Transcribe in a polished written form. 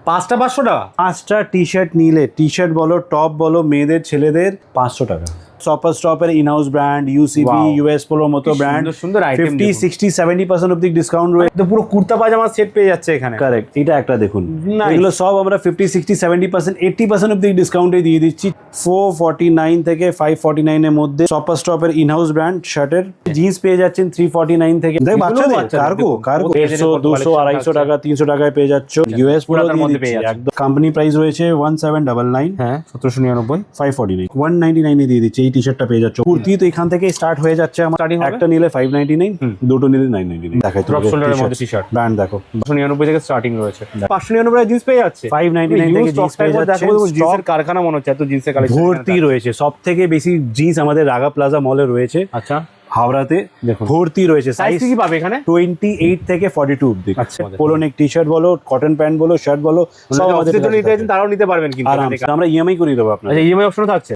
5টা 500 টাকা? 5টা টি শার্ট নিলে, টি শার্ট বলো, টপ বলো, মেয়েদের ছেলেদের 500 টাকা। শপার স্টপের in house brand, UCB, Wow. US পোলোর মতো কি ব্র্যান্ড, সুন্দর সুন্দর item 50, দেখুন। 60, 70% অব্দি ডিসকাউন্ট রয়েছে। তো পুরো কুর্তা পাজামা সেট পেয়ে যাচ্ছে এখানে। কারেক্ট, এটা একটা দেখুন। Nice. এগুলো সব আমরা 50, 60, 70%, 80% অব্দি ডিসকাউন্টে দিয়ে দিচ্ছি। 449 থেকে 549 এর মধ্যে শপার স্টপের ইনহাউস ব্র্যান্ড শার্টের জিন্স পেয়ে যাচ্ছেন 349 থেকে। দেখ বাচ্চাদের কার্গো, কার্গো 150, 200, 250 টাকা, 300 টাকায় পেয়ে যাচ্ছ। ইউএস পোলো পুরাটার মধ্যে দিয়ে পেয়ে দিচ্ছি যাচ্ছে। একদম। কোম্পানি প্রাইস রয়েছে 1799, হ্যাঁ 1799। 549, 199 এ দিয়ে দিচ্ছে। এই টি শার্টটা পেয়ে যাচ্ছ। কুর্তি তো এখান থেকে স্টার্ট হয়ে যাচ্ছে আমার। Starting হবে? একটা নিলে 599, দুটো নিলে 999। দেখাই ড্রপ শোল্ডারের মধ্যে টি শার্ট ব্র্যান্ড দেখো। 599 থেকে স্টার্টিং রয়েছে। 599 জিন্স পেয়ে যাচ্ছে। 599 থেকে জিন্স পেয়ে যাচ্ছে। জিন্সের কারখানা মনে হচ্ছে, এত জিন্সের কালেকশন ভর্তি রয়েছে। সব থেকে বেশি জিন্স আমাদের রাগা প্লাজা মলে রয়েছে, আচ্ছা হাওড়াতে দেখুন। ভর্তি রয়েছে। সাইজ সাইজ কি পাবে এখানে? 28 থেকে 42 অব্দি। আচ্ছা। পোলো নেক টি শার্ট বলো, কটন প্যান্ট বলো, শার্ট বলো, সব আমাদের অফিসের জন্য নিতে চাইছেন তারাও নিতে পারবেন কিন্তু। আরামসে আমরা ইএমআই করে দেবো আপনার। আচ্ছা ইএমআই অপশন থাকছে।